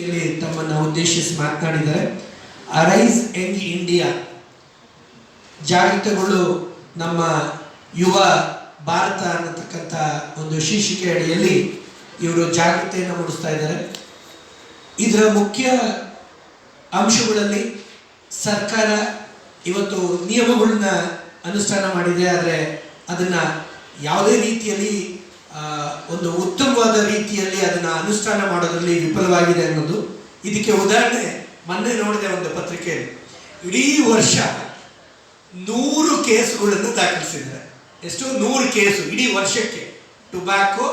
ಇಲ್ಲಿ ತಮ್ಮನ್ನು ಉದ್ದೇಶಿಸಿ ಮಾತನಾಡಿದ್ದಾರೆ. ಅರೈಸ್ ಯಂಗ್ ಇಂಡಿಯಾ, ಜಾಗೃತಗಳು ನಮ್ಮ ಯುವ ಭಾರತ ಅನ್ನತಕ್ಕಂಥ ಒಂದು ಶೀರ್ಷಿಕೆ ಅಡಿಯಲ್ಲಿ ಇವರು ಜಾಗೃತೆಯನ್ನು ಮೂಡಿಸ್ತಾ ಇದ್ದಾರೆ. ಇದರ ಮುಖ್ಯ ಅಂಶಗಳಲ್ಲಿ ಸರ್ಕಾರ ಇವತ್ತು ನಿಯಮಗಳನ್ನ ಅನುಷ್ಠಾನ ಮಾಡಿದೆ, ಆದರೆ ಅದನ್ನು ಯಾವುದೇ ರೀತಿಯಲ್ಲಿ ಒಂದು ಉತ್ತಮವಾದ ರೀತಿಯಲ್ಲಿ ಅದನ್ನು ಅನುಷ್ಠಾನ ಮಾಡೋದ್ರಲ್ಲಿ ವಿಫಲವಾಗಿದೆ ಅನ್ನೋದು. ಇದಕ್ಕೆ ಉದಾಹರಣೆ ಮೊನ್ನೆ ನೋಡಿದೆ ಒಂದು ಪತ್ರಿಕೆಯಲ್ಲಿ, ಇಡೀ ವರ್ಷ 100 ಕೇಸುಗಳನ್ನು ದಾಖಲಿಸಿದ್ದಾರೆ. ಎಷ್ಟು? 100 ಕೇಸು ಇಡೀ ವರ್ಷಕ್ಕೆ. Tobacco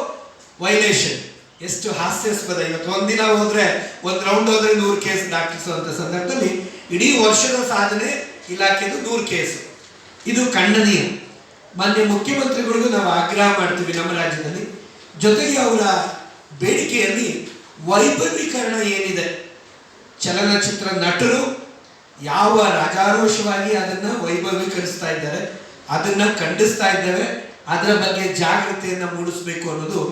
violation. ಎಷ್ಟು ಹಾಸ್ಯಾಸ್ಪದ! ಇವತ್ತು ಒಂದಿನ ಹೋದ್ರೆ, ಒಂದು ರೌಂಡ್ ಹೋದ್ರೆ 100 ಕೇಸ್ ದಾಖಲಿಸುವಂಥ ಸಂದರ್ಭದಲ್ಲಿ ಇಡೀ ವರ್ಷದ ಸಾಧನೆ ಇಲಾಖೆದು 100 ಕೇಸು. ಇದು ಖಂಡನೀಯ. ಮಾನ್ಯ ಮುಖ್ಯಮಂತ್ರಿಗಳಿಗೂ ನಾವು ಆಗ್ರಹ ಮಾಡ್ತೀವಿ ನಮ್ಮ ರಾಜ್ಯದಲ್ಲಿ. ಜೊತೆಗೆ ಅವರ ಬೇಡಿಕೆಯಲ್ಲಿ ವೈಭವೀಕರಣ ಏನಿದೆ, ಚಲನಚಿತ್ರ ನಟರು ಯಾವ ರಾಜಾರೋಷವಾಗಿ ಅದನ್ನು ವೈಭವೀಕರಿಸ್ತಾ ಇದ್ದಾರೆ, ಅದನ್ನು ಖಂಡಿಸ್ತಾ ಇದ್ದೇವೆ. ಅದರ ಬಗ್ಗೆ ಜಾಗೃತಿಯನ್ನು ಮೂಡಿಸಬೇಕು ಅನ್ನೋದು.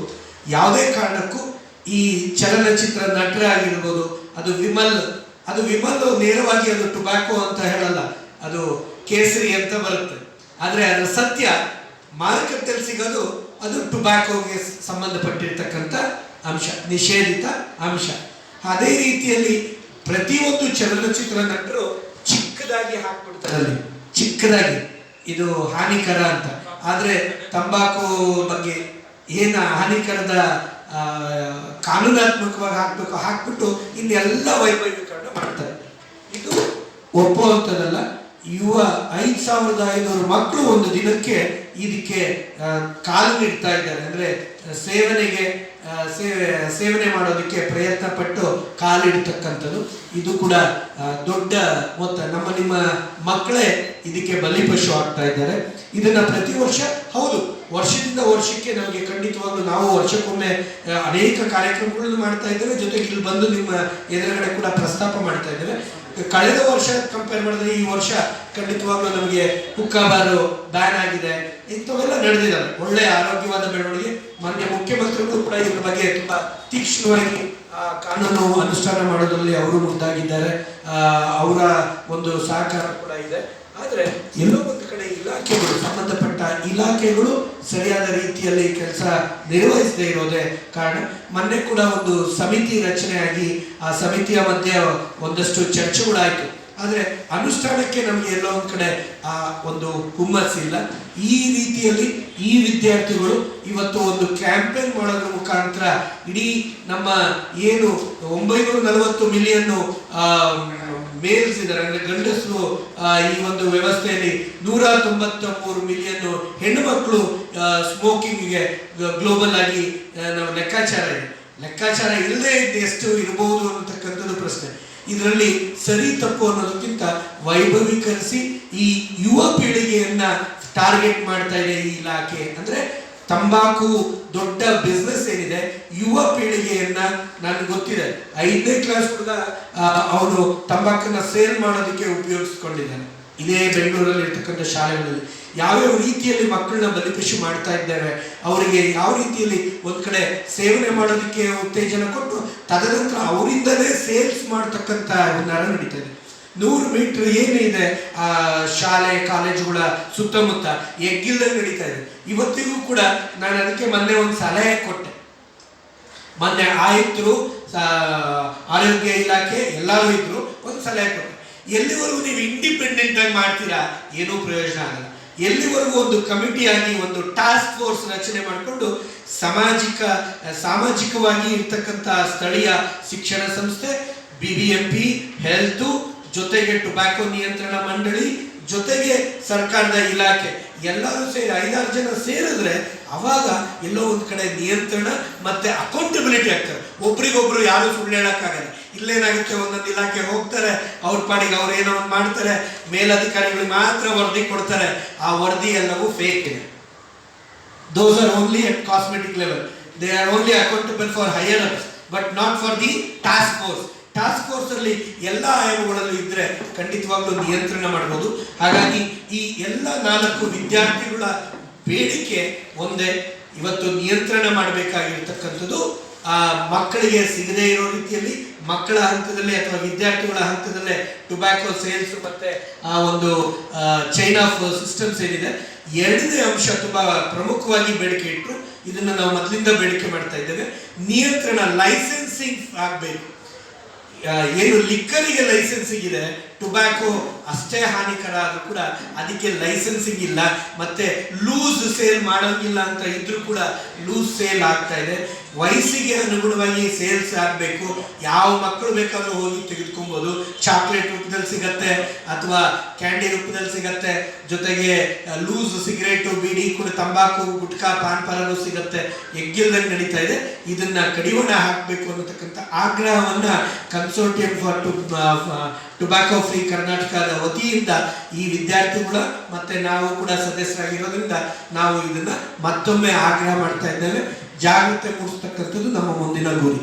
ಯಾವುದೇ ಕಾರಣಕ್ಕೂ ಈ ಚಲನಚಿತ್ರ ನಟರಾಗಿರ್ಬೋದು, ಅದು ವಿಮಲ್ ನೇರವಾಗಿ ಅದು ಟೊಬ್ಯಾಕೋ ಅಂತ ಹೇಳಲ್ಲ, ಅದು ಕೇಸರಿ ಅಂತ ಬರುತ್ತೆ. ಆದರೆ ಅದರ ಸತ್ಯ ಮಾರುಕಟ್ಟೆಯಲ್ಲಿ ಸಿಗೋದು ಅದು ಟೊಬ್ಯಾಕೋಗೆ ಸಂಬಂಧಪಟ್ಟಿರ್ತಕ್ಕಂಥ ಅಂಶ, ನಿಷೇಧಿತ ಅಂಶ. ಅದೇ ರೀತಿಯಲ್ಲಿ ಪ್ರತಿಯೊಂದು ಚಲನಚಿತ್ರ ನಟರು ಚಿಕ್ಕದಾಗಿ ಹಾಕ್ಬಿಡ್ತಾರೆ, ಅಲ್ಲಿ ಚಿಕ್ಕದಾಗಿ ಇದು ಹಾನಿಕರ ಅಂತ. ಆದರೆ ತಂಬಾಕು ಬಗ್ಗೆ ಏನು ಹಾನಿಕರದ ಕಾನೂನಾತ್ಮಕವಾಗಿ ಹಾಕ್ಬಿಟ್ಟು ಇನ್ನೆಲ್ಲ ವೈಭವೀಕರಣ ಮಾಡ್ತಾರೆ. ಇದು ಒಪ್ಪುವಂಥದ್ದಲ್ಲ. 5,500 ಮಕ್ಕಳು ಒಂದು ದಿನಕ್ಕೆ ಇದಕ್ಕೆ ಕಾಲು ನೀಡ್ತಾ ಇದ್ದಾರೆ. ಅಂದರೆ ಸೇವನೆ ಮಾಡೋದಕ್ಕೆ ಪ್ರಯತ್ನ ಪಟ್ಟು ಕಾಲಿಡ್ತಕ್ಕಂಥದ್ದು. ಇದು ಕೂಡ ದೊಡ್ಡ ಮೊತ್ತ. ನಿಮ್ಮ ಮಕ್ಕಳೇ ಇದಕ್ಕೆ ಬಲಿಪಶು ಆಗ್ತಾ ಇದ್ದಾರೆ. ಇದನ್ನ ಪ್ರತಿ ವರ್ಷ, ಹೌದು, ವರ್ಷದಿಂದ ವರ್ಷಕ್ಕೆ ನಮಗೆ ಖಂಡಿತವಾಗ್ಲೂ ನಾವು ವರ್ಷಕ್ಕೊಮ್ಮೆ ಅನೇಕ ಕಾರ್ಯಕ್ರಮಗಳನ್ನು ಮಾಡ್ತಾ ಇದ್ದೇವೆ. ಜೊತೆಗೆ ಇಲ್ಲಿ ಬಂದು ನಿಮ್ಮ ಎದುರುಗಡೆ ಕೂಡ ಪ್ರಸ್ತಾಪ ಮಾಡ್ತಾ ಇದ್ದೇವೆ. ಕಳೆದ ವರ್ಷ ಕಂಪೇರ್ ಮಾಡಿದ್ರೆ ಈ ವರ್ಷ ಖಂಡಿತವಾಗ್ಲೂ ನಮಗೆ ಹುಕ್ಕಾಬಾರು ಬ್ಯಾನ್ ಆಗಿದೆ, ಇಂಥವೆಲ್ಲ ನಡೆದಿದ್ದಾವೆ. ಒಳ್ಳೆಯ ಆರೋಗ್ಯವಾದ ಬೆಳವಣಿಗೆ. ಮಾನ್ಯ ಮುಖ್ಯಮಂತ್ರಿಗಳು ಕೂಡ ಇದ್ರ ಬಗ್ಗೆ ತುಂಬಾ ತೀಕ್ಷ್ಣವಾಗಿ ಕಾನೂನು ಅನುಷ್ಠಾನ ಮಾಡೋದ್ರಲ್ಲಿ ಅವರು ಮುಂದಾಗಿದ್ದಾರೆ. ಅವರ ಒಂದು ಸಹಕಾರ ಕೂಡ ಇದೆ. ಆದರೆ ಎಲ್ಲೋ ಒಂದು ಕಡೆ ಸಂಬಂಧಪಟ್ಟ ಇಲಾಖೆಗಳು ಸರಿಯಾದ ರೀತಿಯಲ್ಲಿ ಕೆಲಸ ನಿರ್ವಹಿಸದೇ ಇರೋದೇ ಕಾರಣ. ಮೊನ್ನೆ ಕೂಡ ಒಂದು ಸಮಿತಿ ರಚನೆಯಾಗಿ ಆ ಸಮಿತಿಯ ಮಧ್ಯೆ ಒಂದಷ್ಟು ಚರ್ಚೆಗಳಾಯಿತು. ಆದರೆ ಅನುಷ್ಠಾನಕ್ಕೆ ನಮಗೆ ಎಲ್ಲೋ ಒಂದು ಕಡೆ ಆ ಒಂದು ಹುಮ್ಮಸ್ಸಿಲ್ಲ. ಈ ರೀತಿಯಲ್ಲಿ ಈ ವಿದ್ಯಾರ್ಥಿಗಳು ಇವತ್ತು ಒಂದು ಕ್ಯಾಂಪೇನ್ ಮಾಡೋದ್ರ ಮುಖಾಂತರ ಇಡೀ ನಮ್ಮ ಏನು 940 ಮಿಲಿಯನ್ ಮೇಲ್ಸ್ ಇದ್ದಾರೆ, ಅಂದರೆ ಗಂಡಸರು ಈ ಒಂದು ವ್ಯವಸ್ಥೆಯಲ್ಲಿ 193 ಮಿಲಿಯನ್ ಹೆಣ್ಣು ಮಕ್ಕಳು ಸ್ಮೋಕಿಂಗ್ಗೆ ಗ್ಲೋಬಲ್ ಆಗಿ ನಾವು ಲೆಕ್ಕಾಚಾರ ಇಲ್ಲದೆ ಇದ್ದು ಎಷ್ಟು ಇರಬಹುದು ಅನ್ನತಕ್ಕಂಥದ್ದು ಪ್ರಶ್ನೆ. ಇದರಲ್ಲಿ ಸರಿ ತಪ್ಪು ಅನ್ನೋದಕ್ಕಿಂತ ವೈಭವೀಕರಿಸಿ ಈ ಯುವ ಪೀಳಿಗೆಯನ್ನ ಟಾರ್ಗೆಟ್ ಮಾಡ್ತಾ ಇದೆ ಈ ಇಲಾಖೆ. ಅಂದ್ರೆ ತಂಬಾಕು ದೊಡ್ಡ ಬಿಸ್ನೆಸ್ ಏನಿದೆ, ಯುವ ಪೀಳಿಗೆಯನ್ನ, ನನಗೆ ಗೊತ್ತಿದೆ 5ನೇ ಕ್ಲಾಸ್ ಹುಡುಗ ಅವನು ತಂಬಾಕನ್ನ ಸೇಲ್ ಮಾಡೋದಕ್ಕೆ ಉಪಯೋಗಿಸ್ಕೊಂಡಿದ್ದಾನೆ. ಇದೇ ಬೆಂಗಳೂರಲ್ಲಿ ಇರ್ತಕ್ಕಂಥ ಶಾಲೆಗಳಲ್ಲಿ ಯಾವ್ಯಾವ ರೀತಿಯಲ್ಲಿ ಮಕ್ಕಳನ್ನ ಬಲಿಪಶು ಮಾಡ್ತಾ ಇದ್ದೇವೆ, ಅವರಿಗೆ ಯಾವ ರೀತಿಯಲ್ಲಿ ಒಂದ್ ಕಡೆ ಸೇವನೆ ಮಾಡೋದಕ್ಕೆ ಉತ್ತೇಜನ ಕೊಟ್ಟು ತದನಂತರ ಅವರಿಂದಲೇ ಸೇಲ್ಸ್ ಮಾಡ್ತಕ್ಕಂಥ ನರ ನಡೀತಾ ಇದೆ. 100 ಮೀಟರ್ ಏನಿದೆ ಆ ಶಾಲೆ ಕಾಲೇಜುಗಳ ಸುತ್ತಮುತ್ತ ಎಗ್ಗಿಲ್ದಂಗೆ ನಡೀತಾ ಇದೆ. ಇವತ್ತಿಗೂ ಕೂಡ ನಾನು ಅದಕ್ಕೆ ಮೊನ್ನೆ ಒಂದು ಸಲಹೆ ಕೊಟ್ಟೆ. ಮೊನ್ನೆ ಆಯುಕ್ತರು, ಆರೋಗ್ಯ ಇಲಾಖೆ ಎಲ್ಲರೂ ಇದ್ರು, ಒಂದು ಸಲಹೆ ಕೊಟ್ಟೆ. ಎಲ್ಲಿವರೆಗೂ ನೀವು ಇಂಡಿಪೆಂಡೆಂಟ್ ಆಗಿ ಮಾಡ್ತೀರಾ ಏನೂ ಪ್ರಯೋಜನ ಆಗಲ್ಲ. ಎಲ್ಲಿವರೆಗೂ ಒಂದು ಕಮಿಟಿಯಾಗಿ ಒಂದು ಟಾಸ್ಕ್ ಫೋರ್ಸ್ ರಚನೆ ಮಾಡಿಕೊಂಡು ಸಾಮಾಜಿಕವಾಗಿ ಇರ್ತಕ್ಕಂಥ ಸ್ಥಳೀಯ ಶಿಕ್ಷಣ ಸಂಸ್ಥೆ, BBMP, ಹೆಲ್ತ್, ಜೊತೆಗೆ ಟೊಬ್ಯಾಕೋ ನಿಯಂತ್ರಣ ಮಂಡಳಿ, ಜೊತೆಗೆ ಸರ್ಕಾರದ ಇಲಾಖೆ ಎಲ್ಲರೂ ಸೇರಿ 5-6 ಜನ ಸೇರಿದ್ರೆ ಅವಾಗ ಎಲ್ಲೋ ಒಂದು ಕಡೆ ನಿಯಂತ್ರಣ ಮತ್ತೆ ಅಕೌಂಟಬಿಲಿಟಿ ಆಗ್ತಾರೆ. ಒಬ್ರಿಗೊಬ್ರು ಯಾರು ಸುಳ್ಳು ಹೇಳಕ್ಕಾಗಲ್ಲ. ಇಲ್ಲೇನಾಗುತ್ತೆ, ಒಂದೊಂದು ಇಲಾಖೆ ಹೋಗ್ತಾರೆ, ಅವ್ರ ಪಾಡಿಗೆ ಅವ್ರು ಏನೋ ಒಂದು ಮಾಡ್ತಾರೆ, ಮೇಲಧಿಕಾರಿಗಳು ಮಾತ್ರ ವರದಿ ಕೊಡ್ತಾರೆ. ಆ ವರದಿ ಎಲ್ಲವೂ ಫೇಕ್ ಇದೆ. Those are only at cosmetic level. They are only accountable for higher ups, but not for the task force. Task force ಅಲ್ಲಿ ಎಲ್ಲ ಆಯಾಮಗಳಲ್ಲೂ ಇದ್ರೆ ಖಂಡಿತವಾಗ್ಲೂ ನಿಯಂತ್ರಣ ಮಾಡಬಹುದು. ಹಾಗಾಗಿ ಈ ಎಲ್ಲ 4 ವಿದ್ಯಾರ್ಥಿಗಳ ಬೇಡಿಕೆ ಒಂದೇ, ಇವತ್ತು ನಿಯಂತ್ರಣ ಮಾಡಬೇಕಾಗಿರ್ತಕ್ಕಂಥದ್ದು ಮಕ್ಕಳಿಗೆ ಸಿಗದೇ ಇರೋ ರೀತಿಯಲ್ಲಿ ಮಕ್ಕಳ ಹಂತದಲ್ಲಿ ಅಥವಾ ವಿದ್ಯಾರ್ಥಿಗಳ ಹಂತದಲ್ಲೇ ಟೊಬ್ಯಾಕೋ ಸೇಲ್ಸ್ ಮತ್ತೆ ಆ ಒಂದು ಚೈನ್ ಆಫ್ ಸಿಸ್ಟಮ್ಸ್ ಏನಿದೆ. ಎರಡನೇ ಅಂಶ ತುಂಬಾ ಪ್ರಮುಖವಾಗಿ ಬೇಡಿಕೆ ಇಟ್ಟರು. ಇದನ್ನ ನಾವು ಮೊದಲಿಂದ ಬೇಡಿಕೆ ಮಾಡ್ತಾ ಇದ್ದೇವೆ. ನಿಯಂತ್ರಣ, ಲೈಸೆನ್ಸಿಂಗ್ ಆಗಬೇಕು. ಏನು ಲಿಕ್ಕರಿಗೆ ಲೈಸೆನ್ಸಿಂಗ್ ಇದೆ, ಟೊಬ್ಯಾಕೋ ಅಷ್ಟೇ ಹಾನಿಕರ ಆದ್ರೂ ಕೂಡ ಅದಕ್ಕೆ ಲೈಸೆನ್ಸಿಂಗ್ ಇಲ್ಲ. ಮತ್ತೆ ಲೂಸ್ ಸೇಲ್ ಮಾಡೋಂಗಿಲ್ಲ ಅಂತ ಇದ್ರೂ ಕೂಡ ಲೂಸ್ ಸೇಲ್ ಆಗ್ತಾ ಇದೆ. ವಯಸ್ಸಿಗೆ ಅನುಗುಣವಾಗಿ ಸೇಲ್ಸ್ ಆಗಬೇಕು. ಯಾವ ಮಕ್ಕಳು ಬೇಕಾದ್ರೂ ಹೋಗಿ ತೆಗೆದುಕೊಬಹುದು. ಚಾಕ್ಲೇಟ್ ರೂಪದಲ್ಲಿ ಸಿಗತ್ತೆ ಅಥವಾ ಕ್ಯಾಂಡಿ ರೂಪದಲ್ಲಿ ಸಿಗತ್ತೆ. ಜೊತೆಗೆ ಲೂಸ್ ಸಿಗರೇಟು, ಬೀಡಿ ಕೂಡ, ತಂಬಾಕು, ಗುಟ್ಕಾ, ಪಾನ್ ಪರಾಗೂ ಸಿಗತ್ತೆ. ಎಗ್ಗಿಲ್ದಂಗೆ ನಡೀತಾ ಇದೆ. ಇದನ್ನ ಕಡಿವಾಣ ಹಾಕಬೇಕು ಅನ್ನತಕ್ಕಂಥ ಆಗ್ರಹವನ್ನ ಕನ್ಸೋರ್ಟಿಯಂ ಫಾರ್ ಟೊಬ್ಯಾಕೋ ಫ್ರೀ ಕರ್ನಾಟಕದ ವತಿಯಿಂದ ಈ ವಿದ್ಯಾರ್ಥಿಗಳ ಮತ್ತೆ ನಾವು ಕೂಡ ಸದಸ್ಯರಾಗಿರೋದ್ರಿಂದ ನಾವು ಇದನ್ನ ಮತ್ತೊಮ್ಮೆ ಆಗ್ರಹ ಮಾಡ್ತಾ ಇದ್ದೇವೆ. ಜಾಗೃತಿ ಮೂಡಿಸ್ತಕ್ಕಂಥದ್ದು ನಮ್ಮ ಮುಂದಿನ ಗುರಿ.